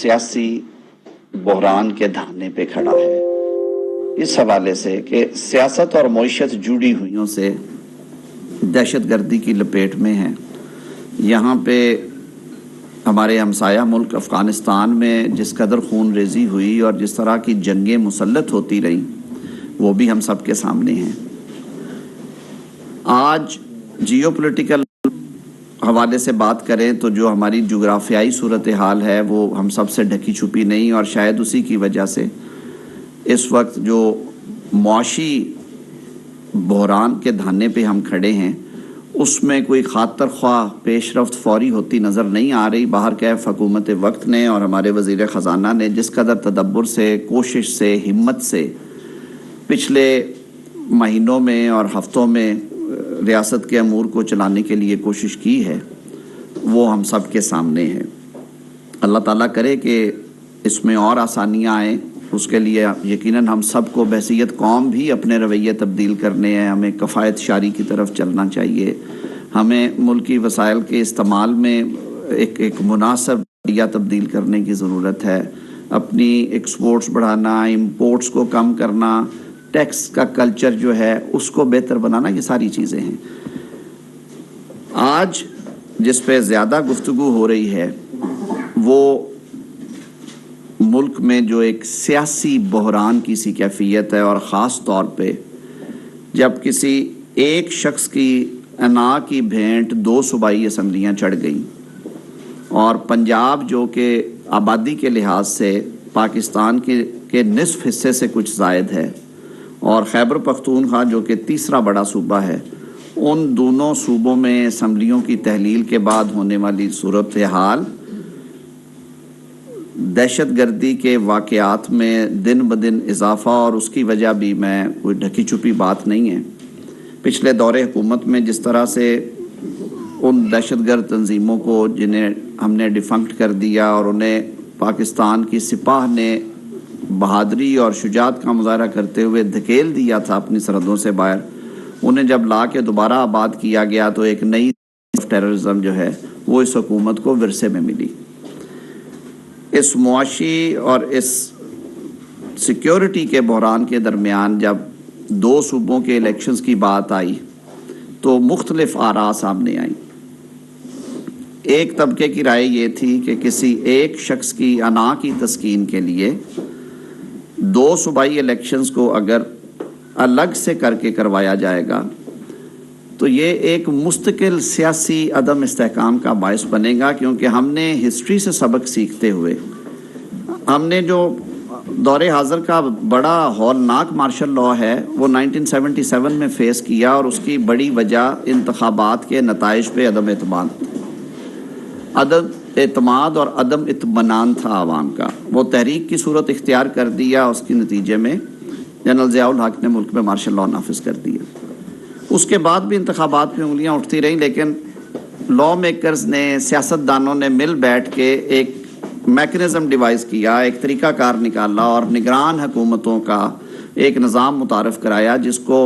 سیاسی بحران کے دھانے پہ کھڑا ہے، اس حوالے سے کہ سیاست اور معیشت جڑی ہوئیوں سے دہشت گردی کی لپیٹ میں ہیں۔ یہاں پہ ہمارے ہمسایہ ملک افغانستان میں جس قدر خون ریزی ہوئی اور جس طرح کی جنگیں مسلط ہوتی رہیں وہ بھی ہم سب کے سامنے ہیں۔ آج جیو پولیٹیکل حوالے سے بات کریں تو جو ہماری جغرافیائی صورتحال ہے وہ ہم سب سے ڈھکی چھپی نہیں، اور شاید اسی کی وجہ سے اس وقت جو معاشی بحران کے دھانے پہ ہم کھڑے ہیں اس میں کوئی خاطر خواہ پیش رفت فوری ہوتی نظر نہیں آ رہی۔ باہر کیف حکومت وقت نے اور ہمارے وزیر خزانہ نے جس قدر تدبر سے، کوشش سے، ہمت سے پچھلے مہینوں میں اور ہفتوں میں ریاست کے امور کو چلانے کے لیے کوشش کی ہے وہ ہم سب کے سامنے ہے۔ اللہ تعالیٰ کرے کہ اس میں اور آسانیاں آئیں، اس کے لیے یقیناً ہم سب کو بحیثیت قوم بھی اپنے رویے تبدیل کرنے ہیں۔ ہمیں کفایت شاری کی طرف چلنا چاہیے، ہمیں ملکی وسائل کے استعمال میں ایک مناسب رویہ تبدیل کرنے کی ضرورت ہے۔ اپنی ایکسپورٹس بڑھانا، امپورٹس کو کم کرنا، ٹیکس کا کلچر جو ہے اس کو بہتر بنانا، یہ ساری چیزیں ہیں۔ آج جس پہ زیادہ گفتگو ہو رہی ہے وہ ملک میں جو ایک سیاسی بحران کی سی کیفیت ہے، اور خاص طور پہ جب کسی ایک شخص کی انا کی بھینٹ 2 صوبائی اسمبلیاں چڑھ گئیں، اور پنجاب جو کہ آبادی کے لحاظ سے پاکستان کے نصف حصے سے کچھ زائد ہے، اور خیبر پختونخوا جو کہ تیسرا بڑا صوبہ ہے، ان دونوں صوبوں میں اسمبلیوں کی تحلیل کے بعد ہونے والی صورتحال دہشت گردی کے واقعات میں دن بدن اضافہ، اور اس کی وجہ بھی میں کوئی ڈھکی چھپی بات نہیں ہے۔ پچھلے دور حکومت میں جس طرح سے ان دہشت گرد تنظیموں کو جنہیں ہم نے ڈیفنکٹ کر دیا اور انہیں پاکستان کی سپاہ نے بہادری اور شجاعت کا مظاہرہ کرتے ہوئے دھکیل دیا تھا اپنی سرحدوں سے باہر، انہیں جب لا کے دوبارہ آباد کیا گیا تو ایک نئی ٹیررزم جو ہے وہ اس حکومت کو ورثے میں ملی۔ اس معاشی اور اس سیکیورٹی کے بحران کے درمیان جب 2 صوبوں کے الیکشنز کی بات آئی تو مختلف آراء سامنے آئیں۔ ایک طبقے کی رائے یہ تھی کہ کسی ایک شخص کی انا کی تسکین کے لیے 2 صوبائی الیکشنز کو اگر الگ سے کر کے کروایا جائے گا تو یہ ایک مستقل سیاسی عدم استحکام کا باعث بنے گا، کیونکہ ہم نے ہسٹری سے سبق سیکھتے ہوئے ہم نے جو دور حاضر کا بڑا ہولناک مارشل لاء ہے وہ 1977 میں فیس کیا، اور اس کی بڑی وجہ انتخابات کے نتائج پہ عدم اعتماد اور عدم اطمینان تھا عوام کا۔ وہ تحریک کی صورت اختیار کر دیا، اس کے نتیجے میں جنرل ضیاء الحق نے ملک میں مارشل لاء نافذ کر دیا۔ اس کے بعد بھی انتخابات میں انگلیاں اٹھتی رہیں، لیکن لا میکرز نے، سیاستدانوں نے مل بیٹھ کے ایک میکنزم ڈیوائز کیا، ایک طریقہ کار نکالا اور نگران حکومتوں کا ایک نظام متعارف کرایا، جس کو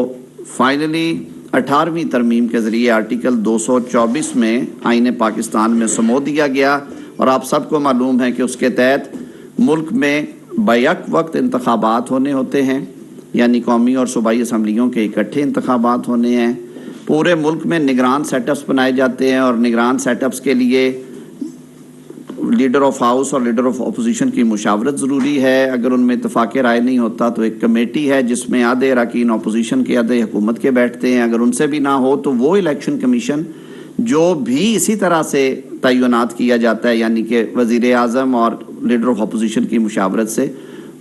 فائنلی 18ویں ترمیم کے ذریعے آرٹیکل 224 میں آئین پاکستان میں سمو دیا گیا۔ اور آپ سب کو معلوم ہے کہ اس کے تحت ملک میں بیک وقت انتخابات ہونے ہوتے ہیں، یعنی قومی اور صوبائی اسمبلیوں کے اکٹھے انتخابات ہونے ہیں۔ پورے ملک میں نگران سیٹ اپس بنائے جاتے ہیں، اور نگران سیٹ اپس کے لیے لیڈر آف ہاؤس اور لیڈر آف اپوزیشن کی مشاورت ضروری ہے۔ اگر ان میں اتفاق رائے نہیں ہوتا تو ایک کمیٹی ہے جس میں آدھے اراکین اپوزیشن کے، آدھے حکومت کے بیٹھتے ہیں۔ اگر ان سے بھی نہ ہو تو وہ الیکشن کمیشن جو بھی اسی طرح سے تعینات کیا جاتا ہے، یعنی کہ وزیر اعظم اور لیڈر آف اپوزیشن کی مشاورت سے،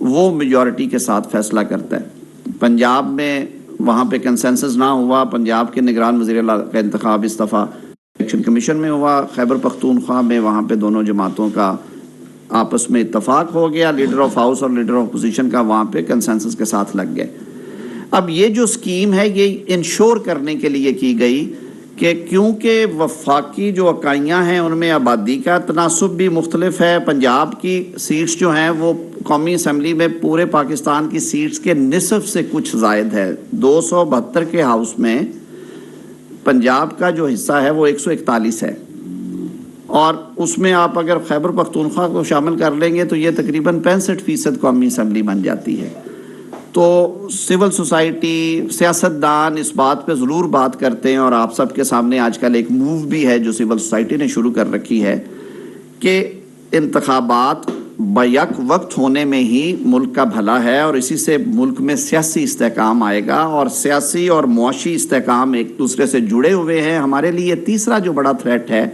وہ میجورٹی کے ساتھ فیصلہ کرتا ہے۔ پنجاب میں وہاں پہ کنسنسس نہ ہوا، پنجاب کے نگران وزیر اعلیٰ کا انتخاب اس دفعہ الیکشن کمیشن میں ہوا۔ خیبر پختونخوا میں وہاں پہ دونوں جماعتوں کا آپس میں اتفاق ہو گیا، لیڈر آف ہاؤس اور لیڈر آف اپوزیشن کا وہاں پہ کنسنسس کے ساتھ لگ گئے۔ اب یہ جو اسکیم ہے یہ انشور کرنے کے لیے کی گئی کہ کیونکہ وفاقی جو اکائیاں ہیں ان میں آبادی کا تناسب بھی مختلف ہے، پنجاب کی سیٹس جو ہیں وہ قومی اسمبلی میں پورے پاکستان کی سیٹس کے نصف سے کچھ زائد ہے۔ 272 کے ہاؤس میں پنجاب کا جو حصہ ہے وہ 141 ہے، اور اس میں آپ اگر خیبر پختونخوا کو شامل کر لیں گے تو یہ تقریباً 65% قومی اسمبلی بن جاتی ہے۔ تو سول سوسائٹی، سیاستدان اس بات پہ ضرور بات کرتے ہیں، اور آپ سب کے سامنے آج کل ایک موو بھی ہے جو سول سوسائٹی نے شروع کر رکھی ہے کہ انتخابات بیک وقت ہونے میں ہی ملک کا بھلا ہے، اور اسی سے ملک میں سیاسی استحکام آئے گا، اور سیاسی اور معاشی استحکام ایک دوسرے سے جڑے ہوئے ہیں۔ ہمارے لیے تیسرا جو بڑا تھریٹ ہے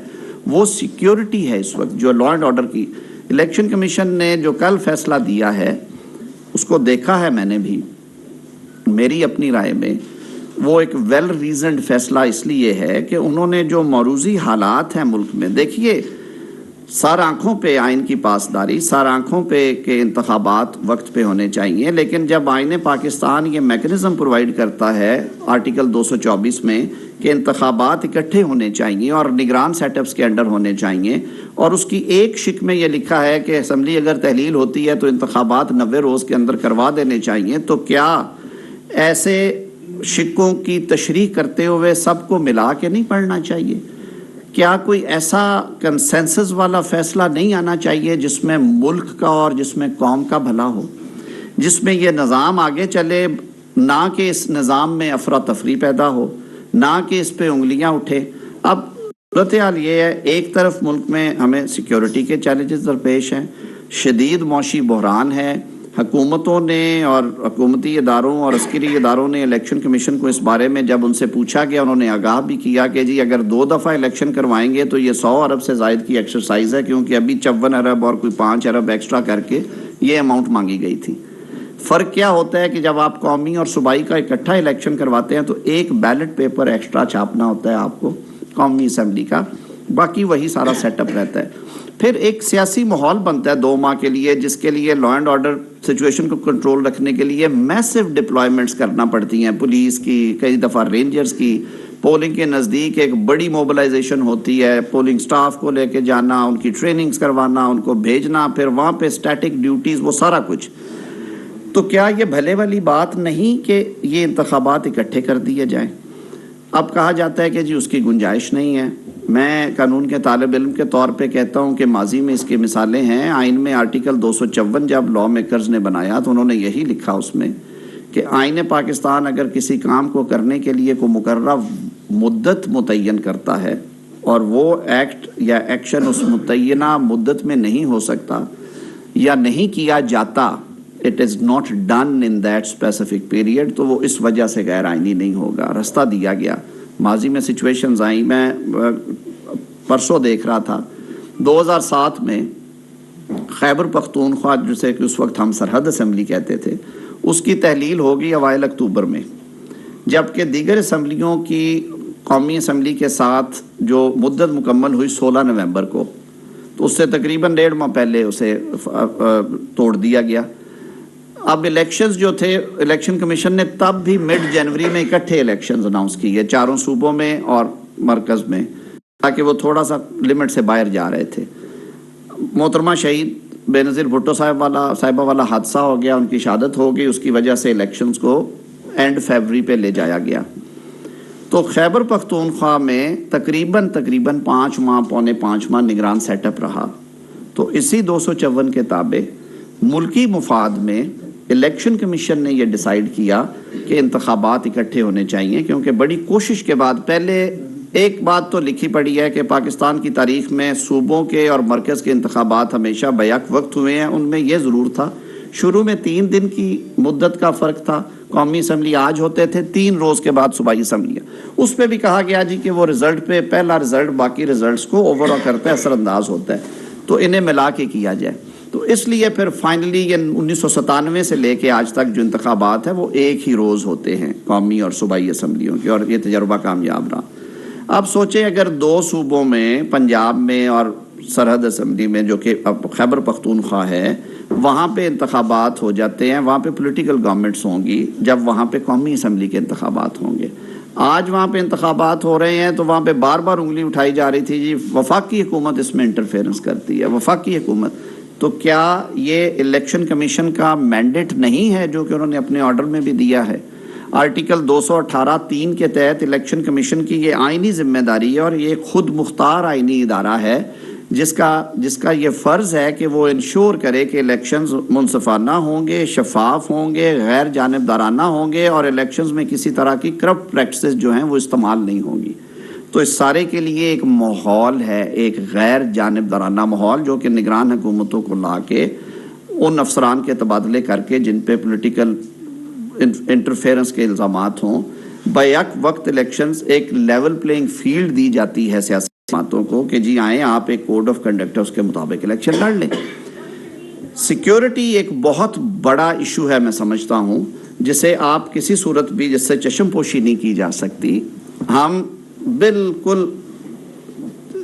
وہ سیکیورٹی ہے اس وقت، جو لا اینڈ آرڈر کی۔ الیکشن کمیشن نے جو کل فیصلہ دیا ہے اس کو دیکھا ہے میں نے بھی، میری اپنی رائے میں وہ ایک ویل ریزنڈ فیصلہ اس لیے ہے کہ انہوں نے جو موروثی حالات ہیں ملک میں، دیکھیے سر آنکھوں پہ آئین کی پاسداری، سر آنکھوں پہ کہ انتخابات وقت پہ ہونے چاہیے، لیکن جب آئین پاکستان یہ میکنزم پرووائڈ کرتا ہے آرٹیکل 224 میں کہ انتخابات اکٹھے ہونے چاہیے اور نگران سیٹ اپس کے انڈر ہونے چاہیے، اور اس کی ایک شک میں یہ لکھا ہے کہ اسمبلی اگر تحلیل ہوتی ہے تو انتخابات 90 روز کے اندر کروا دینے چاہیے، تو کیا ایسے شکوں کی تشریح کرتے ہوئے سب کو ملا کے نہیں پڑھنا چاہیے؟ کیا کوئی ایسا کنسنسس والا فیصلہ نہیں آنا چاہیے جس میں ملک کا اور جس میں قوم کا بھلا ہو، جس میں یہ نظام آگے چلے، نہ کہ اس نظام میں افراتفری پیدا ہو، نہ کہ اس پہ انگلیاں اٹھے؟ اب صورتحال یہ ہے، ایک طرف ملک میں ہمیں سیکیورٹی کے چیلنجز درپیش ہیں، شدید معاشی بحران ہے، حکومتوں نے اور حکومتی اداروں اور عسکری اداروں نے الیکشن کمیشن کو اس بارے میں جب ان سے پوچھا گیا، انہوں نے آگاہ بھی کیا کہ جی اگر 2 دفعہ الیکشن کروائیں گے تو یہ 100 ارب سے زائد کی ایکسرسائز ہے، کیونکہ ابھی 54 ارب اور کوئی 5 ارب ایکسٹرا کر کے یہ اماؤنٹ مانگی گئی تھی۔ فرق کیا ہوتا ہے کہ جب آپ قومی اور صوبائی کا اکٹھا الیکشن کرواتے ہیں تو ایک بیلٹ پیپر ایکسٹرا چھاپنا ہوتا ہے آپ کو قومی اسمبلی کا، باقی وہی سارا سیٹ اپ رہتا ہے۔ پھر ایک سیاسی ماحول بنتا ہے 2 ماہ کے لیے، جس کے لیے لا اینڈ آرڈر سچویشن کو کنٹرول رکھنے کے لیے میسو ڈپلائمنٹس کرنا پڑتی ہیں، پولیس کی، کئی دفعہ رینجرز کی، پولنگ کے نزدیک ایک بڑی موبلائزیشن ہوتی ہے، پولنگ سٹاف کو لے کے جانا، ان کی ٹریننگز کروانا، ان کو بھیجنا، پھر وہاں پہ اسٹیٹک ڈیوٹیز، وہ سارا کچھ۔ تو کیا یہ بھلے والی بات نہیں کہ یہ انتخابات اکٹھے کر دیے جائیں؟ اب کہا جاتا ہے کہ جی اس کی گنجائش نہیں ہے۔ میں قانون کے طالب علم کے طور پہ کہتا ہوں کہ ماضی میں اس کی مثالیں ہیں۔ آئین میں آرٹیکل 254 جب لا میکرز نے بنایا تو انہوں نے یہی لکھا اس میں کہ آئین پاکستان اگر کسی کام کو کرنے کے لیے کوئی مقررہ مدت متعین کرتا ہے اور وہ ایکٹ یا ایکشن اس متعینہ مدت میں نہیں ہو سکتا یا نہیں کیا جاتا، it is not done in that specific period، تو وہ اس وجہ سے غیر آئینی نہیں ہوگا۔ رستہ دیا گیا، ماضی میں سچویشنز آئیں۔ میں پرسوں دیکھ رہا تھا 2007 میں خیبر پختونخوا جسے کہ اس وقت ہم سرحد اسمبلی کہتے تھے، اس کی تحلیل ہوگی اوائل اکتوبر میں، جبکہ دیگر اسمبلیوں کی قومی اسمبلی کے ساتھ جو مدت مکمل ہوئی 16 نومبر کو، تو اس سے تقریباً 1.5 ماہ پہلے اسے توڑ دیا گیا۔ اب الیکشنز جو تھے، الیکشن کمیشن نے تب بھی مڈ جنوری میں اکٹھے الیکشنز اناؤنس کیے 4 صوبوں میں اور مرکز میں، تاکہ وہ تھوڑا سا لمٹ سے باہر جا رہے تھے۔ محترمہ شہید بے نظیر بھٹو صاحبہ والا حادثہ ہو گیا، ان کی شہادت ہو گئی، اس کی وجہ سے الیکشنز کو اینڈ فیبری پہ لے جایا گیا۔ تو خیبر پختونخوا میں تقریباً 5 ماہ، پونے 5 ماہ نگران سیٹ اپ رہا۔ تو اسی 254 کے تابع ملکی مفاد میں الیکشن کمیشن نے یہ ڈیسائیڈ کیا کہ انتخابات اکٹھے ہونے چاہیے، کیونکہ بڑی کوشش کے بعد پہلے ایک بات تو لکھی پڑی ہے کہ پاکستان کی تاریخ میں صوبوں کے اور مرکز کے انتخابات ہمیشہ بیک وقت ہوئے ہیں۔ ان میں یہ ضرور تھا، شروع میں 3 دن کی مدت کا فرق تھا، قومی اسمبلی آج ہوتے تھے، 3 روز کے بعد صوبائی اسمبلیاں۔ اس پہ بھی کہا گیا جی کہ وہ رزلٹ پہ پہلا رزلٹ باقی رزلٹس کو اوور کرتا ہے، اثر انداز ہوتا ہے، تو انہیں ملا کے کیا جائے۔ تو اس لیے پھر فائنلی یہ 1997 سے لے کے آج تک جو انتخابات ہیں وہ ایک ہی روز ہوتے ہیں قومی اور صوبائی اسمبلیوں کے، اور یہ تجربہ کامیاب رہا۔ اب سوچیں اگر 2 صوبوں میں، پنجاب میں اور سرحد اسمبلی میں جو کہ اب خیبر پختونخوا ہے، وہاں پہ انتخابات ہو جاتے ہیں، وہاں پہ پولیٹیکل گورنمنٹس ہوں گی، جب وہاں پہ قومی اسمبلی کے انتخابات ہوں گے۔ آج وہاں پہ انتخابات ہو رہے ہیں تو وہاں پہ بار بار انگلی اٹھائی جا رہی تھی جی وفاقی حکومت اس میں انٹرفیئرنس کرتی ہے، وفاقی حکومت۔ تو کیا یہ الیکشن کمیشن کا مینڈیٹ نہیں ہے جو کہ انہوں نے اپنے آرڈر میں بھی دیا ہے؟ آرٹیکل 218(3) کے تحت الیکشن کمیشن کی یہ آئینی ذمہ داری ہے، اور یہ خود مختار آئینی ادارہ ہے جس کا یہ فرض ہے کہ وہ انشور کرے کہ الیکشنز منصفانہ ہوں گے، شفاف ہوں گے، غیر جانبدارانہ ہوں گے، اور الیکشنز میں کسی طرح کی کرپٹ پریکٹسز جو ہیں وہ استعمال نہیں ہوں گی۔ تو اس سارے کے لیے ایک ماحول ہے، ایک غیر جانبدارانہ ماحول، جو کہ نگران حکومتوں کو لا کے ان افسران کے تبادلے کر کے جن پہ پولیٹیکل انٹرفیئرنس کے الزامات ہوں، بیک وقت الیکشنز ایک لیول پلینگ فیلڈ دی جاتی ہے سیاسی جماعتوں کو کہ جی آئیں، آپ ایک کوڈ آف کنڈکٹ ہے اس کے مطابق الیکشن لڑ لیں۔ سیکیورٹی ایک بہت بڑا ایشو ہے، میں سمجھتا ہوں، جسے آپ کسی صورت بھی جس سے چشم پوشی نہیں کی جا سکتی۔ ہم بالکل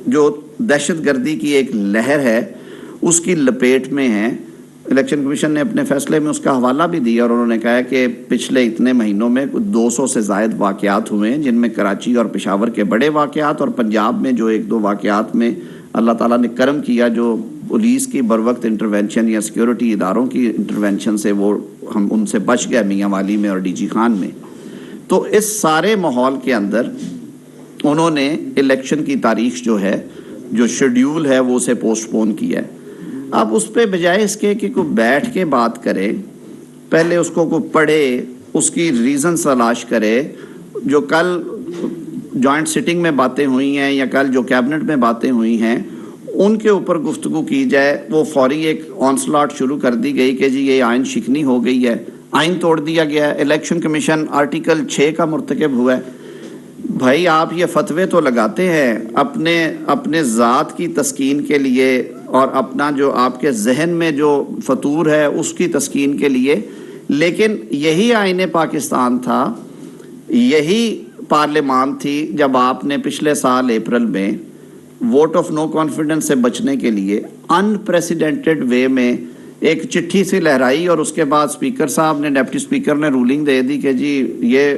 جو دہشت گردی کی ایک لہر ہے اس کی لپیٹ میں ہیں۔ الیکشن کمیشن نے اپنے فیصلے میں اس کا حوالہ بھی دیا، اور انہوں نے کہا کہ پچھلے اتنے مہینوں میں 200 سے زائد واقعات ہوئے ہیں، جن میں کراچی اور پشاور کے بڑے واقعات، اور پنجاب میں جو ایک دو واقعات میں اللہ تعالیٰ نے کرم کیا، جو پولیس کی بروقت انٹروینشن یا سیکیورٹی اداروں کی انٹروینشن سے وہ ہم ان سے بچ گئے، میاں والی میں اور ڈی جی خان میں۔ تو اس سارے ماحول کے اندر انہوں نے الیکشن کی تاریخ جو ہے، جو شیڈیول ہے، وہ اسے پوسٹ پون کیا ہے۔ اب اس پہ بجائے اس کے کہ کوئی بیٹھ کے بات کرے، پہلے اس کو کوئی پڑھے، اس کی ریزنز تلاش کرے، جو کل جوائنٹ سٹنگ میں باتیں ہوئی ہیں یا کل جو کیبنٹ میں باتیں ہوئی ہیں ان کے اوپر گفتگو کی جائے۔ وہ فوری ایک آنسلاٹ شروع کر دی گئی کہ جی یہ آئین شکنی ہو گئی ہے، آئین توڑ دیا گیا ہے، الیکشن کمیشن آرٹیکل 6 کا مرتکب ہوا ہے۔ بھائی آپ یہ فتوے تو لگاتے ہیں اپنے ذات کی تسکین کے لیے اور اپنا جو آپ کے ذہن میں جو فطور ہے اس کی تسکین کے لیے، لیکن یہی آئین پاکستان تھا، یہی پارلیمان تھی جب آپ نے پچھلے سال اپریل میں ووٹ آف نو کانفیڈنس سے بچنے کے لیے ان پریسیڈنٹڈ وے میں ایک چٹھی سی لہرائی، اور اس کے بعد اسپیکر صاحب نے، ڈپٹی اسپیکر نے رولنگ دے دی کہ جی یہ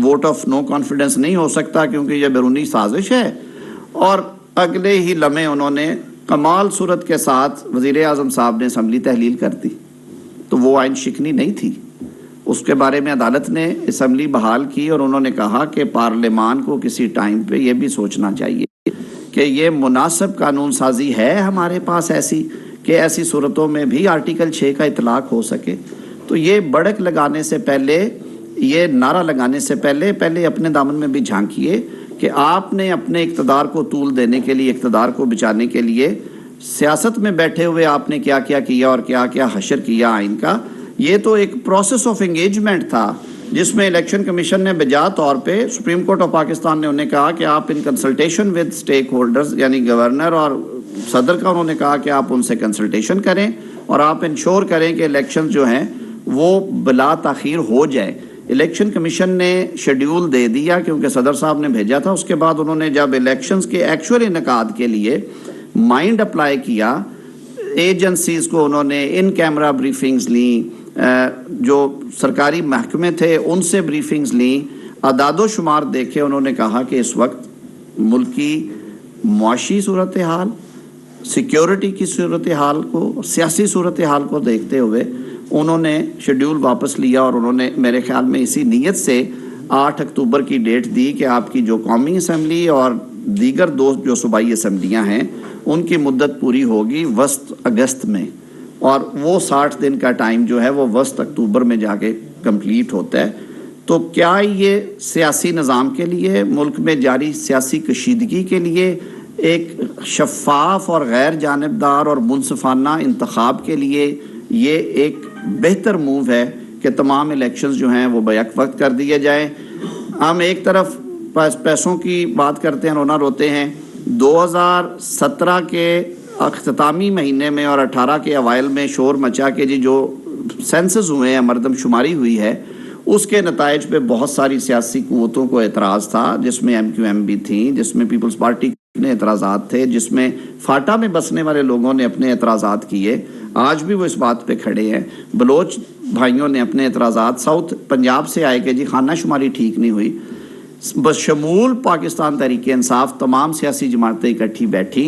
ووٹ آف نو کانفیڈنس نہیں ہو سکتا کیونکہ یہ بیرونی سازش ہے، اور اگلے ہی لمحے انہوں نے کمال صورت کے ساتھ وزیر اعظم صاحب نے اسمبلی تحلیل کر دی۔ تو وہ آئین شکنی نہیں تھی، اس کے بارے میں عدالت نے اسمبلی بحال کی، اور انہوں نے کہا کہ پارلیمان کو کسی ٹائم پہ یہ بھی سوچنا چاہیے کہ یہ مناسب قانون سازی ہے ہمارے پاس ایسی کہ ایسی صورتوں میں بھی آرٹیکل 6 کا اطلاق ہو سکے۔ تو یہ بڑک لگانے سے پہلے، یہ نعرہ لگانے سے پہلے اپنے دامن میں بھی جھانکیے کہ آپ نے اپنے اقتدار کو طول دینے کے لیے، اقتدار کو بچانے کے لیے سیاست میں بیٹھے ہوئے آپ نے کیا کیا اور کیا حشر کیا آئین کا۔ یہ تو ایک پروسیس آف انگیجمنٹ تھا جس میں الیکشن کمیشن نے بجا طور پہ، سپریم کورٹ آف پاکستان نے انہیں کہا کہ آپ in consultation with stake holders, یعنی گورنر اور صدر کا انہوں نے کہا کہ آپ ان سے کنسلٹیشن کریں اور آپ انشور کریں کہ الیکشن جو ہیں وہ بلا تاخیر ہو جائے۔ الیکشن کمیشن نے شیڈیول دے دیا کیونکہ صدر صاحب نے بھیجا تھا، اس کے بعد انہوں نے جب الیکشنز کے ایکچوئل انعقاد کے لیے مائنڈ اپلائی کیا، ایجنسیز کو انہوں نے ان کیمرہ بریفنگز لیں، جو سرکاری محکمے تھے ان سے بریفنگز لیں، اعداد و شمار دیکھے، انہوں نے کہا کہ اس وقت ملکی معاشی صورتحال، سیکیورٹی کی صورتحال کو، سیاسی صورتحال کو دیکھتے ہوئے انہوں نے شیڈیول واپس لیا، اور انہوں نے میرے خیال میں اسی نیت سے 8 اکتوبر کی ڈیٹ دی کہ آپ کی جو قومی اسمبلی اور دیگر دو جو صوبائی اسمبلیاں ہیں ان کی مدت پوری ہوگی وسط اگست میں، اور وہ 60 دن کا ٹائم جو ہے وہ وسط اکتوبر میں جا کے کمپلیٹ ہوتا ہے۔ تو کیا یہ سیاسی نظام کے لیے، ملک میں جاری سیاسی کشیدگی کے لیے، ایک شفاف اور غیر جانبدار اور منصفانہ انتخاب کے لیے یہ ایک بہتر موو ہے کہ تمام الیکشنز جو ہیں وہ بیک وقت کر دیے جائیں؟ ہم ایک طرف پیسوں کی بات کرتے ہیں، رونا روتے ہیں۔ 2017 کے اختتامی مہینے میں اور 18 کے اوائل میں شور مچا کہ جی جو سینسز ہوئے ہیں، مردم شماری ہوئی ہے، اس کے نتائج پہ بہت ساری سیاسی قوتوں کو اعتراض تھا، جس میں MQM بھی تھیں، جس میں پیپلز پارٹی نے اعتراضات تھے، جس میں فاٹا میں بسنے والے لوگوں نے اپنے اعتراضات کیے، آج بھی وہ اس بات پہ کھڑے ہیں۔ بلوچ بھائیوں نے اپنے اعتراضات، ساؤتھ پنجاب سے آئے کہ جی خانہ شماری ٹھیک نہیں ہوئی۔ بشمول پاکستان تحریک انصاف تمام سیاسی جماعتیں اکٹھی بیٹھی،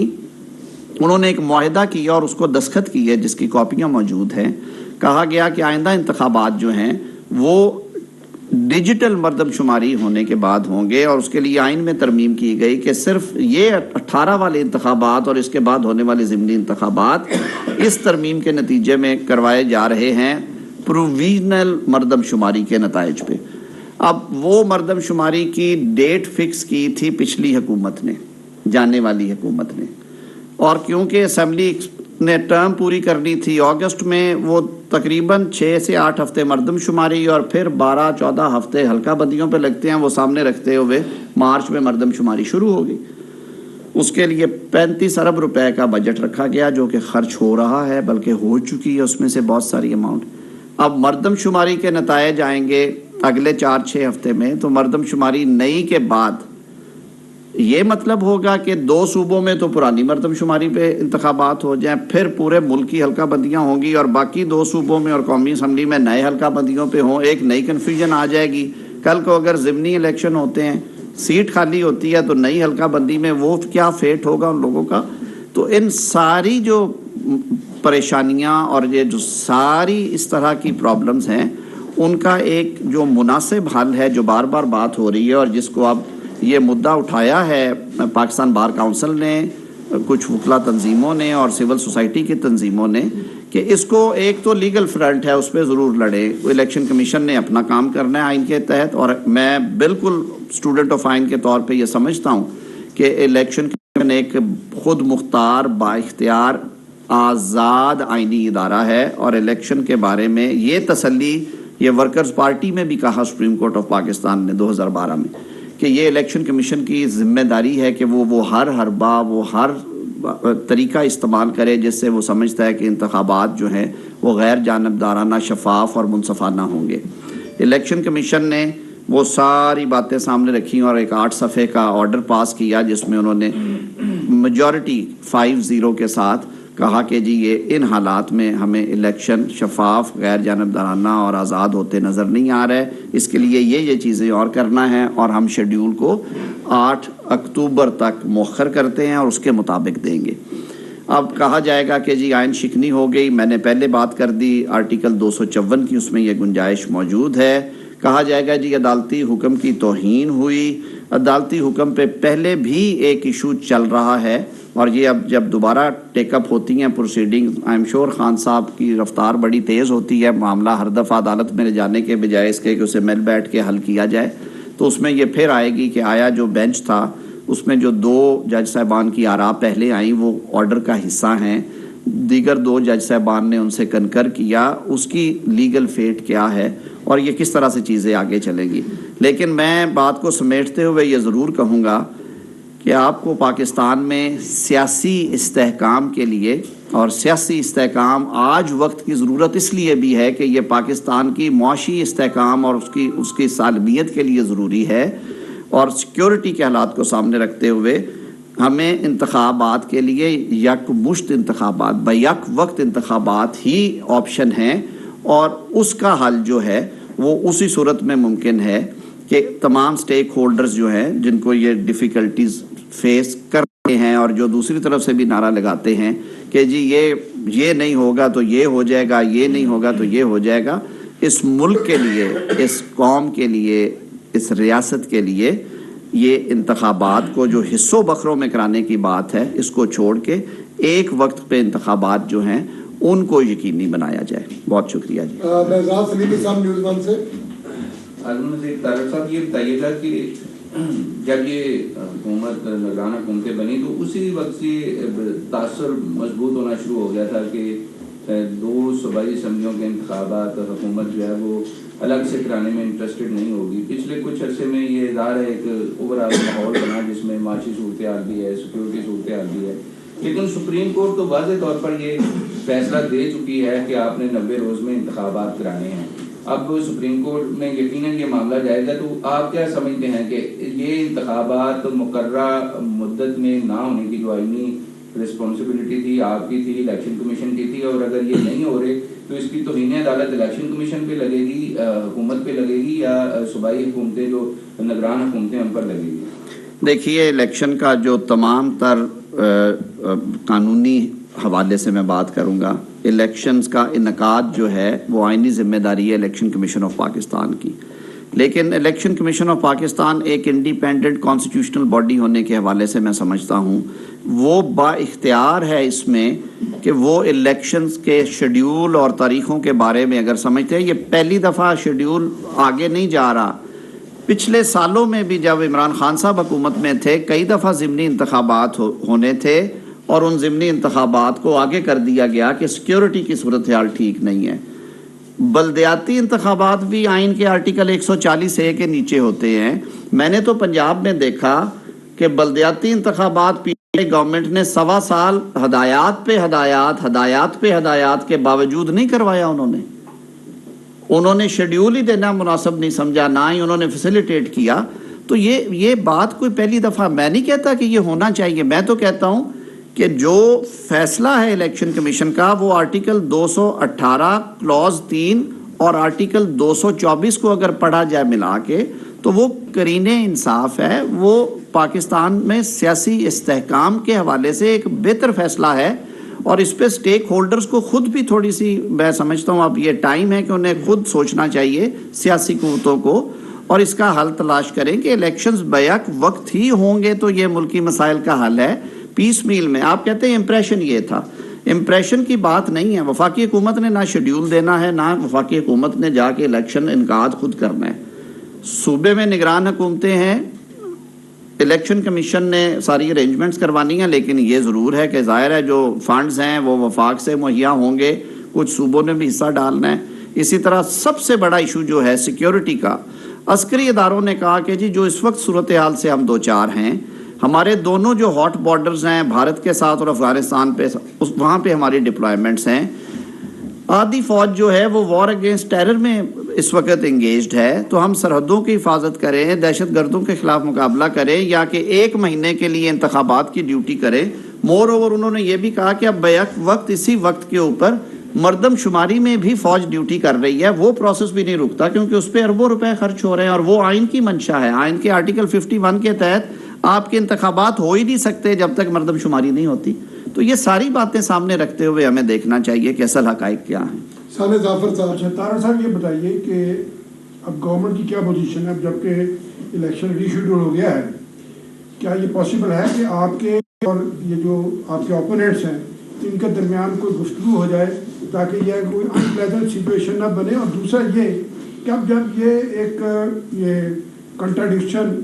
انہوں نے ایک معاہدہ کیا اور اس کو دستخط کیے جس کی کاپیاں موجود ہیں۔ کہا گیا کہ آئندہ انتخابات جو ہیں وہ ڈیجیٹل مردم شماری ہونے کے بعد ہوں گے، اور اس کے لیے آئین میں ترمیم کی گئی کہ صرف یہ 18 والے انتخابات اور اس کے بعد ہونے والے ضمنی انتخابات اس ترمیم کے نتیجے میں کروائے جا رہے ہیں پروویژنل مردم شماری کے نتائج پہ۔ اب وہ مردم شماری کی ڈیٹ فکس کی تھی پچھلی حکومت نے، جانے والی حکومت نے، اور کیونکہ اسمبلی نے ٹرم پوری کرنی تھی اگست میں، وہ تقریباً 6 سے 8 ہفتے مردم شماری اور پھر 12-14 ہفتے حلقہ بندیوں پہ لگتے ہیں، وہ سامنے رکھتے ہوئے مارچ میں مردم شماری شروع ہو گئی۔ اس کے لیے 35 ارب روپے کا بجٹ رکھا گیا، جو کہ خرچ ہو رہا ہے، بلکہ ہو چکی ہے اس میں سے بہت ساری اماؤنٹ۔ اب مردم شماری کے نتائج آئیں گے اگلے 4-6 ہفتے میں، تو مردم شماری نئی کے بعد یہ مطلب ہوگا کہ 2 صوبوں میں تو پرانی مردم شماری پہ انتخابات ہو جائیں، پھر پورے ملک کی حلقہ بندیاں ہوں گی، اور باقی 2 صوبوں میں اور قومی اسمبلی میں نئے حلقہ بندیوں پہ ہوں، ایک نئی کنفیوژن آ جائے گی۔ کل کو اگر ضمنی الیکشن ہوتے ہیں، سیٹ خالی ہوتی ہے، تو نئی حلقہ بندی میں وہ کیا فیٹ ہوگا ان لوگوں کا۔ تو ان ساری جو پریشانیاں اور یہ جو ساری اس طرح کی پرابلمز ہیں، ان کا ایک جو مناسب حل ہے، جو بار بار بات ہو رہی ہے، اور جس کو اب یہ مدعا اٹھایا ہے پاکستان بار کونسل نے، کچھ وکلا تنظیموں نے اور سول سوسائٹی کی تنظیموں نے، کہ اس کو ایک تو لیگل فرنٹ ہے، اس پہ ضرور لڑے۔ الیکشن کمیشن نے اپنا کام کرنا ہے آئین کے تحت، اور میں بالکل اسٹوڈنٹ آف آئین کے طور پہ یہ سمجھتا ہوں کہ الیکشن کمیشن ایک خود مختار، با اختیار، آزاد آئینی ادارہ ہے، اور الیکشن کے بارے میں یہ تسلی یہ ورکرز پارٹی میں بھی کہا سپریم کورٹ آف پاکستان نے 2012 میں، کہ یہ الیکشن کمیشن کی ذمہ داری ہے کہ وہ ہر حربہ، وہ ہر طریقہ استعمال کرے جس سے وہ سمجھتا ہے کہ انتخابات جو ہیں وہ غیر جانبدارانہ، شفاف اور منصفانہ ہوں گے۔ الیکشن کمیشن نے وہ ساری باتیں سامنے رکھی اور ایک 8 صفحے کا آرڈر پاس کیا، جس میں انہوں نے میجورٹی 5-0 کے ساتھ کہا کہ جی یہ ان حالات میں ہمیں الیکشن شفاف، غیر جانبدارانہ اور آزاد ہوتے نظر نہیں آ رہے، اس کے لیے یہ چیزیں اور کرنا ہے، اور ہم شیڈیول کو 8 اکتوبر تک مؤخر کرتے ہیں اور اس کے مطابق دیں گے۔ اب کہا جائے گا کہ جی آئین شکنی ہو گئی، میں نے پہلے بات کر دی، آرٹیکل 254 کی اس میں یہ گنجائش موجود ہے۔ کہا جائے گا جی عدالتی حکم کی توہین ہوئی، عدالتی حکم پہ پہلے بھی ایک ایشو چل رہا ہے، اور یہ اب جب دوبارہ ٹیک اپ ہوتی ہیں proceeding, I am sure Khan صاحب کی رفتار بڑی تیز ہوتی ہے، معاملہ ہر دفعہ عدالت میں لے جانے کے بجائے اس کے کہ اسے مل بیٹھ کے حل کیا جائے، تو اس میں یہ پھر آئے گی کہ آیا جو بینچ تھا اس میں جو 2 جج صاحبان کی آراء پہلے آئیں وہ آرڈر کا حصہ ہیں، دیگر 2 جج صاحبان نے ان سے کنکر کیا، اس کی لیگل فیٹ کیا ہے اور یہ کس طرح سے چیزیں آگے چلیں گی۔ لیکن میں بات کو سمیٹتے ہوئے یہ ضرور کہوں گا کہ آپ کو پاکستان میں سیاسی استحکام کے لیے، اور سیاسی استحکام آج وقت کی ضرورت اس لیے بھی ہے کہ یہ پاکستان کی معاشی استحکام اور اس کی سالمیت کے لیے ضروری ہے، اور سیکیورٹی کے حالات کو سامنے رکھتے ہوئے ہمیں انتخابات کے لیے یک مشت انتخابات، بیک وقت انتخابات ہی آپشن ہیں، اور اس کا حل جو ہے وہ اسی صورت میں ممکن ہے کہ تمام سٹیک ہولڈرز جو ہیں جن کو یہ ڈیفیکلٹیز فیس کر رہے ہیں، اور جو دوسری طرف سے بھی نعرہ لگاتے ہیں کہ جی یہ نہیں ہوگا تو یہ ہو جائے گا، یہ نہیں ہوگا تو یہ ہو جائے گا، اس ملک کے لیے، اس قوم کے لیے، اس ریاست کے لیے یہ انتخابات کو جو حصوں بکھروں میں کرانے کی بات ہے، اس کو چھوڑ کے ایک وقت پہ انتخابات جو ہیں ان کو یقینی بنایا جائے۔ بہت شکریہ جی۔ مہزاد سلیمی صاحب نیوز 1 سے۔ طارق صاحب یہ بتائیے گا کہ جب یہ حکومت نگران حکومتیں بنی تو اسی وقت سے تاثر مضبوط ہونا شروع ہو گیا تھا کہ 2 صوبائی اسمبلیوں کے انتخابات حکومت جو ہے وہ الگ سے کرانے میں انٹرسٹڈ نہیں ہوگی۔ پچھلے کچھ عرصے میں یہ ظاہر ہے ایک اوورآل ماحول بنا جس میں معاشی صورتحال بھی ہے، سیکورٹی صورتحال بھی ہے، لیکن سپریم کورٹ تو واضح طور پر یہ فیصلہ دے چکی ہے کہ آپ نے 90 روز میں انتخابات کرانے ہیں۔ اب سپریم کورٹ میں یقیناً یہ معاملہ جائے گا، تو آپ کیا سمجھتے ہیں کہ یہ انتخابات مقررہ مدت میں نہ ہونے کی جو آئینی رسپانسبلٹی تھی آپ کی تھی، الیکشن کمیشن کی تھی، اور اگر یہ نہیں ہو رہے تو اس کی توہین عدالت الیکشن کمیشن پہ لگے گی، حکومت پہ لگے گی، یا صوبائی حکومتیں جو نگران حکومتیں ان پر لگے گی؟ دیکھیے الیکشن کا جو تمام تر قانونی حوالے سے میں بات کروں گا، الیکشنز کا انعقاد جو ہے وہ آئینی ذمہ داری ہے الیکشن کمیشن آف پاکستان کی۔ لیکن الیکشن کمیشن آف پاکستان ایک انڈیپینڈنٹ کانسٹیٹیوشنل باڈی ہونے کے حوالے سے میں سمجھتا ہوں وہ با اختیار ہے اس میں کہ وہ الیکشنز کے شیڈیول اور تاریخوں کے بارے میں اگر سمجھتے ہیں. یہ پہلی دفعہ شیڈیول آگے نہیں جا رہا. پچھلے سالوں میں بھی جب عمران خان صاحب حکومت میں تھے کئی دفعہ ضمنی انتخابات ہونے تھے اور ان ضمنی انتخابات کو آگے کر دیا گیا کہ سیکیورٹی کی صورتحال ٹھیک نہیں ہے. بلدیاتی انتخابات بھی آئین کے آرٹیکل 140A کے نیچے ہوتے ہیں. میں نے تو پنجاب میں دیکھا کہ بلدیاتی انتخابات پی گورنمنٹ نے 1.25 سال ہدایات پہ ہدایات کے باوجود نہیں کروایا. انہوں نے شیڈیول ہی دینا مناسب نہیں سمجھا, نہ ہی انہوں نے فیسیلیٹیٹ کیا. تو یہ بات کوئی پہلی دفعہ, میں نہیں کہتا کہ یہ ہونا چاہیے, میں تو کہتا ہوں کہ جو فیصلہ ہے الیکشن کمیشن کا وہ آرٹیکل 218 کلوز 3 اور آرٹیکل 224 کو اگر پڑھا جائے ملا کے تو وہ قرین انصاف ہے. وہ پاکستان میں سیاسی استحکام کے حوالے سے ایک بہتر فیصلہ ہے اور اس پہ سٹیک ہولڈرز کو خود بھی تھوڑی سی, میں سمجھتا ہوں اب یہ ٹائم ہے کہ انہیں خود سوچنا چاہیے سیاسی قوتوں کو اور اس کا حل تلاش کریں کہ الیکشنز بیک وقت ہی ہوں گے تو یہ ملکی مسائل کا حل ہے. پیس میل میں آپ کہتے ہیں امپریشن یہ تھا, امپریشن کی بات نہیں ہے. وفاقی حکومت نے نہ شیڈیول دینا ہے, نہ وفاقی حکومت نے جا کے الیکشن انعقاد خود کرنا ہے. صوبے میں نگران حکومتیں ہیں, الیکشن کمیشن نے ساری ارینجمنٹس کروانی ہیں, لیکن یہ ضرور ہے کہ ظاہر ہے جو فنڈز ہیں وہ وفاق سے مہیا ہوں گے, کچھ صوبوں نے بھی حصہ ڈالنا ہے. اسی طرح سب سے بڑا ایشو جو ہے سیکیورٹی کا, عسکری اداروں نے کہا کہ جی جو اس وقت صورتحال سے ہم دو چار ہیں, ہمارے دونوں جو ہاٹ بارڈرز ہیں بھارت کے ساتھ اور افغانستان پہ, وہاں پہ ہماری ڈپلائمنٹس ہیں. آدھی فوج جو ہے وہ وار اگینسٹ ٹیرر میں اس وقت انگیجڈ ہے, تو ہم سرحدوں کی حفاظت کریں, دہشت گردوں کے خلاف مقابلہ کریں, یا کہ 1 مہینے کے لیے انتخابات کی ڈیوٹی کریں. مور اوور انہوں نے یہ بھی کہا کہ اب بیک وقت اسی وقت کے اوپر مردم شماری میں بھی فوج ڈیوٹی کر رہی ہے, وہ پروسیس بھی نہیں رکتا کیونکہ اس پہ اربوں روپے خرچ ہو رہے ہیں اور وہ آئین کی منشا ہے. آئین کے آرٹیکل 51 کے تحت آپ کے انتخابات ہو ہی نہیں سکتے جب تک مردم شماری نہیں ہوتی. تو یہ ساری باتیں سامنے رکھتے ہوئے ہمیں دیکھنا چاہیے کہ اصل حقائق کیا ہیں. سالے ظافر صاحب. اچھا طاہر صاحب یہ بتائیے کہ اب گورنمنٹ کی کیا پوزیشن ہے جبکہ الیکشن ری شیڈول ہو گیا ہے, کیا یہ پاسبل ہے کہ آپ کے اور یہ جو آپ کے اوپوننٹس ہیں ان کے درمیان کوئی گفتگو ہو جائے تاکہ یہ کوئی ان پلیزنٹ سچویشن نہ بنے؟ اور دوسرا یہ کہ اب جب یہ کنٹراڈکشن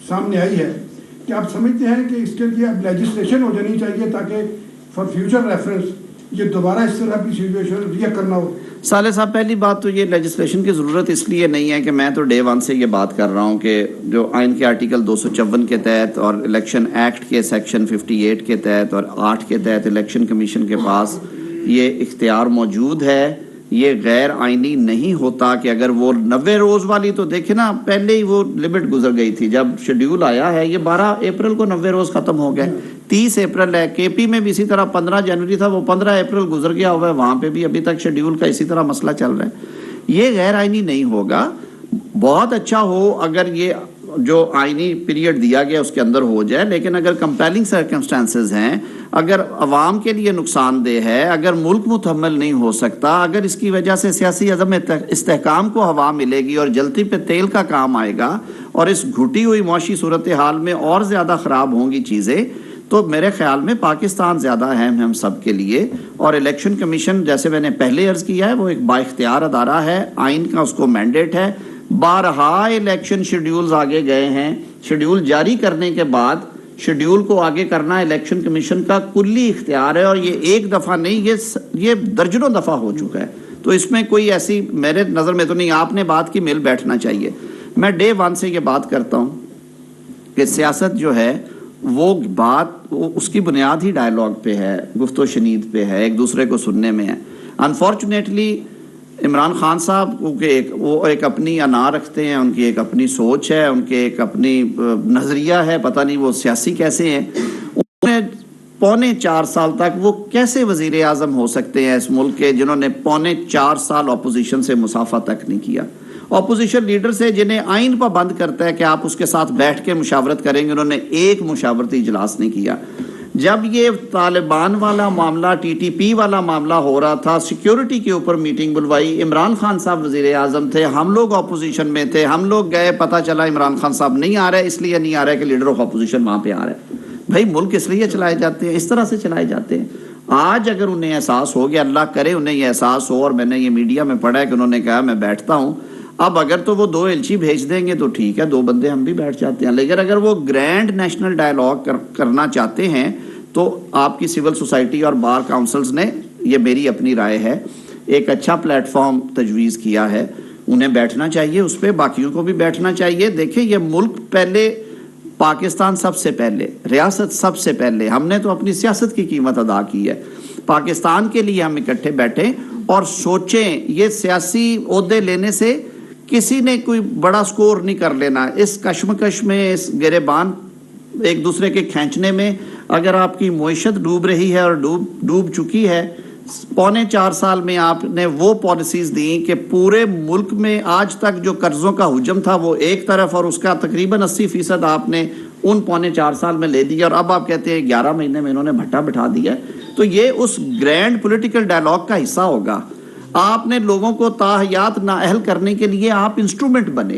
سامنے آئی ہے کہ آپ سمجھتے ہیں کہ اس کے لیے اب لیجسلیشن ہو جانی چاہیے تاکہ فار فیوچر ریفرنس یہ دوبارہ اس طرح کی سچویشن ریئیکٹ کرنا ہو؟ صالح صاحب, پہلی بات تو یہ لیجسلیشن کی ضرورت اس لیے نہیں ہے کہ میں تو ڈے 1 سے یہ بات کر رہا ہوں کہ جو آئین کے آرٹیکل 254 کے تحت اور الیکشن ایکٹ کے سیکشن 58 کے تحت اور 8 کے تحت الیکشن کمیشن کے پاس یہ اختیار موجود ہے. یہ غیر آئینی نہیں ہوتا کہ اگر وہ 90 روز والی, تو دیکھیں نا پہلے ہی وہ لمٹ گزر گئی تھی جب شیڈیول آیا ہے. یہ 12 اپریل کو 90 روز ختم ہو گئے, 30 اپریل ہے. کے پی میں بھی اسی طرح 15 جنوری تھا, وہ 15 اپریل گزر گیا ہوا ہے, وہاں پہ بھی ابھی تک شیڈیول کا اسی طرح مسئلہ چل رہا ہے. یہ غیر آئینی نہیں ہوگا. بہت اچھا ہو اگر یہ جو آئینی پیریڈ دیا گیا اس کے اندر ہو جائے, لیکن اگر کمپیلنگ سرکمسٹانسز ہیں, اگر عوام کے لیے نقصان دہ ہے, اگر ملک متحمل نہیں ہو سکتا, اگر اس کی وجہ سے سیاسی عدم استحکام کو ہوا ملے گی اور جلتی پہ تیل کا کام آئے گا اور اس گھٹی ہوئی معاشی صورتحال میں اور زیادہ خراب ہوں گی چیزیں, تو میرے خیال میں پاکستان زیادہ اہم ہے ہم سب کے لیے. اور الیکشن کمیشن جیسے میں نے پہلے عرض کیا ہے وہ ایک با اختیار ادارہ ہے, آئین کا اس کو مینڈیٹ ہے. بارہا الیکشن شیڈیولز آگے گئے ہیں, شیڈیول جاری کرنے کے بعد شیڈیول کو آگے کرنا الیکشن کمیشن کا کلی اختیار ہے, اور یہ ایک دفعہ نہیں, یہ درجنوں دفعہ ہو چکا ہے. تو اس میں کوئی ایسی میرے نظر میں تو نہیں, آپ نے بات کی مل بیٹھنا چاہیے. میں ڈے 1 سے یہ بات کرتا ہوں کہ سیاست جو ہے وہ بات اس کی بنیاد ہی ڈائیلاگ پہ ہے, گفت و شنید پہ ہے, ایک دوسرے کو سننے میں ہے. انفارچونیٹلی عمران خان صاحب وہ ایک اپنی انا رکھتے ہیں, ان کی ایک اپنی سوچ ہے, ان کے ایک اپنی نظریہ ہے, پتہ نہیں وہ سیاسی کیسے ہیں. انہیں 4.25 سال تک وہ کیسے وزیر اعظم ہو سکتے ہیں اس ملک کے جنہوں نے 4.25 سال اپوزیشن سے مسافہ تک نہیں کیا. اپوزیشن لیڈر سے جنہیں آئین پابند کرتا ہے کہ آپ اس کے ساتھ بیٹھ کے مشاورت کریں گے, انہوں نے ایک مشاورتی اجلاس نہیں کیا. جب یہ طالبان والا معاملہ ٹی ٹی پی والا معاملہ ہو رہا تھا, سیکیورٹی کے اوپر میٹنگ بلوائی, عمران خان صاحب وزیر اعظم تھے, ہم لوگ اپوزیشن میں تھے, ہم لوگ گئے, پتہ چلا عمران خان صاحب نہیں آ رہے, اس لیے نہیں آ رہے کہ لیڈر آف اپوزیشن وہاں پہ آ رہا ہے. بھائی ملک اس لیے چلائے جاتے ہیں, اس طرح سے چلائے جاتے ہیں. آج اگر انہیں احساس ہو گیا, اللہ کرے انہیں یہ احساس ہو, اور میں نے یہ میڈیا میں پڑھا ہے کہ انہوں نے کہا میں بیٹھتا ہوں, اب اگر تو وہ 2 ایلچی بھیج دیں گے تو ٹھیک ہے, 2 بندے ہم بھی بیٹھ جاتے ہیں. لیکن اگر وہ گرینڈ نیشنل ڈائیلاگ کرنا چاہتے ہیں تو آپ کی سول سوسائٹی اور بار کاؤنسلز نے, یہ میری اپنی رائے ہے, ایک اچھا پلیٹ فارم تجویز کیا ہے. انہیں بیٹھنا چاہیے اس پہ, باقیوں کو بھی بیٹھنا چاہیے. دیکھیں یہ ملک پہلے, پاکستان سب سے پہلے, ریاست سب سے پہلے, ہم نے تو اپنی سیاست کی قیمت ادا کی ہے. پاکستان کے لیے ہم اکٹھے بیٹھیں اور سوچیں, یہ سیاسی عہدے لینے سے کسی نے کوئی بڑا سکور نہیں کر لینا. اس کشمکش میں, اس گریبان ایک دوسرے کے کھینچنے میں اگر آپ کی معیشت ڈوب رہی ہے اور ڈوب چکی ہے, 4.25 سال میں آپ نے وہ پالیسیز دیں کہ پورے ملک میں آج تک جو قرضوں کا حجم تھا وہ ایک طرف, اور اس کا تقریباً 80% آپ نے ان 4.25 سال میں لے دیا, اور اب آپ کہتے ہیں 11 مہینے میں انہوں نے بھٹا بٹھا دیا. تو یہ اس گرینڈ پولیٹیکل ڈائیلاگ کا حصہ ہوگا. آپ نے لوگوں کو تاحیات نااہل کرنے کے لیے آپ انسٹرومنٹ بنے,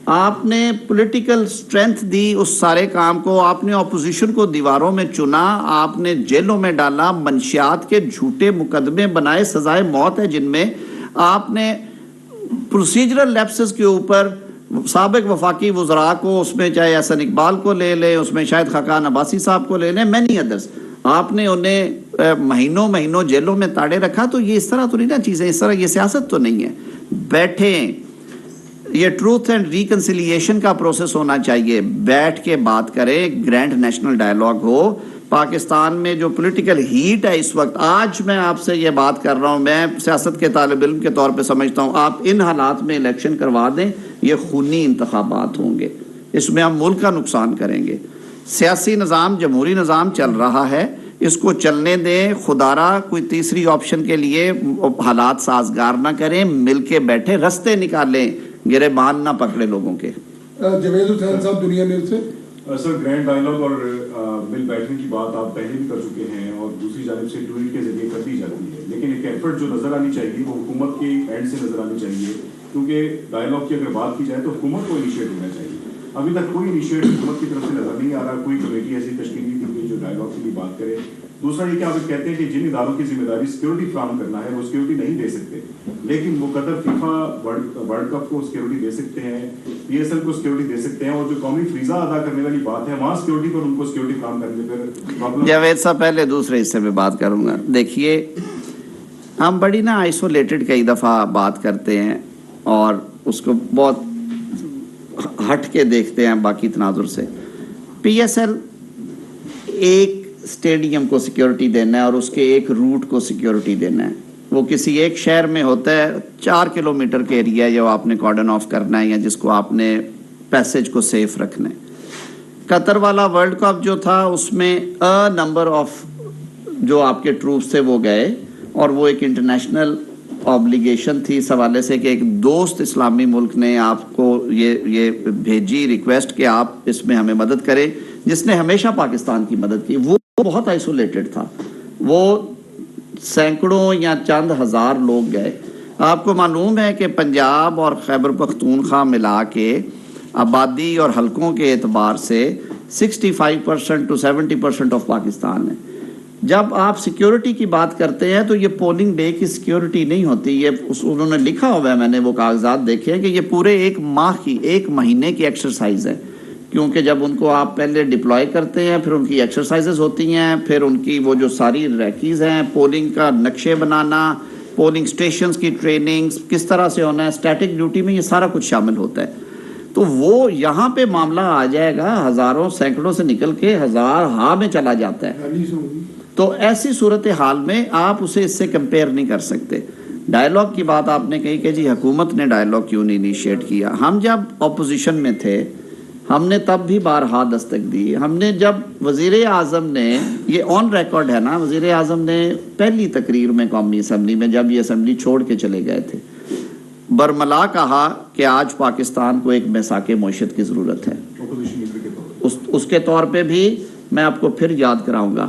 آپ نے پولیٹیکل سٹرینتھ دی اس سارے کام کو, آپ نے اپوزیشن کو دیواروں میں چنا, آپ نے جیلوں میں ڈالا, منشیات کے جھوٹے مقدمے بنائے, سزائے موت ہے جن میں. آپ نے پروسیجرل لیپسز کے اوپر سابق وفاقی وزراء کو, اس میں چاہے احسن اقبال کو لے لیں, اس میں شاہد خاقان عباسی صاحب کو لے لیں, مینی ادرس, آپ نے انہیں مہینوں جیلوں میں تاڑے رکھا. تو یہ اس طرح تو نہیں نا چیزیں, اس طرح یہ سیاست تو نہیں ہے. بیٹھیں, یہ ٹروتھ اینڈ ریکنسیلیشن کا پروسیس ہونا چاہیے, بیٹھ کے بات کریں, گرینڈ نیشنل ڈائیلاگ ہو. پاکستان میں جو پولیٹیکل ہیٹ ہے اس وقت, آج میں آپ سے یہ بات کر رہا ہوں, میں سیاست کے طالب علم کے طور پہ سمجھتا ہوں, آپ ان حالات میں الیکشن کروا دیں, یہ خونی انتخابات ہوں گے, اس میں ہم ملک کا نقصان کریں گے. سیاسی نظام, جمہوری نظام چل رہا ہے, اس کو چلنے دیں. خدارا کوئی تیسری آپشن کے لیے حالات سازگار نہ کریں, مل کے بیٹھے رستے نکالیں, گریبان نہ پکڑے لوگوں کے. جوید حسین صاحب دنیا نیوز سے. سر گرینڈ ڈائیلاگ اور مل بیٹھنے کی بات آپ پہلے بھی کر چکے ہیں, اور دوسری جانب سے ٹویٹ کے ذریعے کر دی جاتی ہے, لیکن ایک ایفرٹ جو نظر آنی چاہیے وہ حکومت کے اینڈ سے نظر آنی چاہیے, کیونکہ ڈائیلاگ کی اگر بات کی جائے تو حکومت کو انیشیٹ ہونا چاہیے. ابھی تک کوئی انیشیٹ حکومت کی طرف سے نظر نہیں آ رہا, کوئی کمیٹی ایسی تشکیل نہیں کی گئی جو ڈائیلاگ کی بھی بات کرے. دوسرا یہ کہ آپ کہتے ہیں کہ جن اداروں کی ذمہ داری سیکورٹی فراہم کرنا ہے وہ سیکورٹی نہیں دے سکتے, لیکن وہ قطر فیفا ورلڈ کپ کو سیکورٹی دے سکتے ہیں, پی ایس ایل کو سیکورٹی دے سکتے ہیں, اور جو قومی فریضہ ادا کرنے والی بات ہے وہاں سیکورٹی پر ان کو سیکورٹی فراہم کرنے پر. جاوید صاحب پہلے دوسرے حصے میں بات کروں گا. دیکھیے ہم بڑی نا آئسولیٹڈ کئی دفعہ بات کرتے ہیں اور اس کو بہت ہٹ کے دیکھتے ہیں باقی تناظر سے. پی ایس ایل ایک اسٹیڈیم کو سیکیورٹی دینا ہے اور اس کے ایک روٹ کو سیکیورٹی دینا ہے. وہ کسی ایک شہر میں ہوتا ہے, 4 کلومیٹر کے ایریا جو آپ نے کارڈن آف کرنا ہے یا جس کو آپ نے پیسج کو سیف رکھنا ہے. قطر والا ورلڈ کپ جو تھا اس میں نمبر آف جو آپ کے ٹروپس تھے وہ گئے, اور وہ ایک انٹرنیشنل آبلیگیشن تھی اس حوالے سے کہ ایک دوست اسلامی ملک نے آپ کو یہ بھیجی ریکویسٹ کہ آپ اس میں ہمیں مدد کریں, جس نے ہمیشہ پاکستان کی مدد کی. وہ بہت آئسولیٹڈ تھا, وہ سینکڑوں یا چند ہزار لوگ گئے. آپ کو معلوم ہے کہ پنجاب اور خیبر پختونخوا ملا کے آبادی اور حلقوں کے اعتبار سے 65% to 70% آف پاکستان ہے. جب آپ سیکیورٹی کی بات کرتے ہیں تو یہ پولنگ ڈے کی سیکیورٹی نہیں ہوتی, یہ انہوں نے لکھا ہوا ہے, میں نے وہ کاغذات دیکھے ہیں کہ یہ پورے ایک مہینے کی ایکسرسائز ہے, کیونکہ جب ان کو آپ پہلے ڈپلوائے کرتے ہیں, پھر ان کی ایکسرسائزز ہوتی ہیں, پھر ان کی وہ جو ساری ریکیز ہیں, پولنگ کا نقشے بنانا, پولنگ سٹیشنز کی ٹریننگ کس طرح سے ہونا ہے, اسٹیٹک ڈیوٹی میں یہ سارا کچھ شامل ہوتا ہے. تو وہ یہاں پہ معاملہ آ جائے گا, ہزاروں سینکڑوں سے نکل کے ہزار ہاں میں چلا جاتا ہے. تو ایسی صورتحال میں آپ اسے اس سے کمپیئر نہیں کر سکتے. ڈائیلاگ کی بات آپ نے کہی کہ جی حکومت نے ڈائیلاگ کیوں نہیں انیشیٹ کیا. ہم جب اپوزیشن میں تھے ہم نے تب بھی بارہا دستک دی. ہم نے جب وزیر اعظم نے, یہ آن ریکارڈ ہے نا, وزیر اعظم نے پہلی تقریر میں قومی اسمبلی میں جب یہ اسمبلی چھوڑ کے چلے گئے تھے, برملا کہا کہ آج پاکستان کو ایک میثاق معیشت کی ضرورت ہے. اس کے طور پہ بھی میں آپ کو پھر یاد کراؤں گا,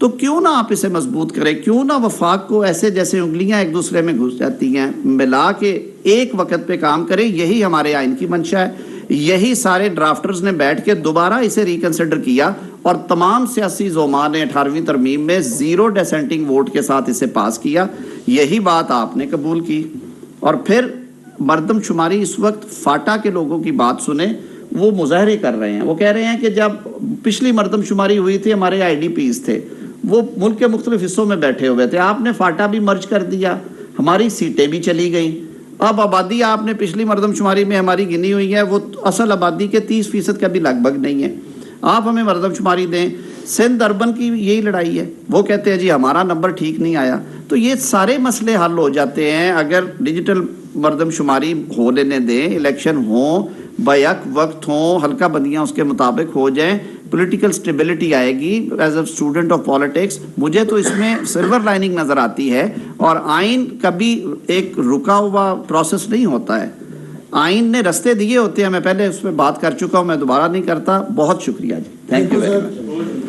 تو کیوں نہ آپ اسے مضبوط کریں, کیوں نہ وفاق کو ایسے جیسے انگلیاں ایک دوسرے میں گھس جاتی ہیں ملا کے ایک وقت پہ کام کریں. یہی ہمارے آئین کی منشا ہے, یہی سارے ڈرافٹرز نے بیٹھ کے دوبارہ اسے ریکنسیڈر کیا اور تمام سیاسی زوما نے 18ویں ترمیم میں 0 ڈسینٹنگ ووٹ کے ساتھ اسے پاس کیا. یہی بات آپ نے قبول کی. اور پھر مردم شماری اس وقت فاٹا کے لوگوں کی بات سنیں, وہ مظاہرے کر رہے ہیں, وہ کہہ رہے ہیں کہ جب پچھلی مردم شماری ہوئی تھی ہمارے IDPs تھے, وہ ملک کے مختلف حصوں میں بیٹھے ہوئے تھے, آپ نے فاٹا بھی مرج کر دیا, ہماری سیٹیں بھی چلی گئیں. اب آبادی آپ نے پچھلی مردم شماری میں ہماری گنی ہوئی ہے, وہ اصل آبادی کے 30% کا بھی لگ بھگ نہیں ہے, آپ ہمیں مردم شماری دیں. سندھ اربن کی یہی لڑائی ہے, وہ کہتے ہیں جی ہمارا نمبر ٹھیک نہیں آیا. تو یہ سارے مسئلے حل ہو جاتے ہیں اگر ڈیجیٹل مردم شماری ہو لینے دیں, الیکشن ہوں, بیک وقت ہوں, حلقہ بندیاں اس کے مطابق ہو جائیں, پولیٹیکل سٹیبلٹی آئے گی. As a student of politics مجھے تو اس میں سلور لائننگ نظر آتی ہے. اور آئین کبھی ایک رکا ہوا پروسیس نہیں ہوتا ہے, آئین نے رستے دیے ہوتے ہیں. میں پہلے اس پہ بات کر چکا ہوں, میں دوبارہ نہیں کرتا. بہت شکریہ جی, تھینک یو ویری مچ.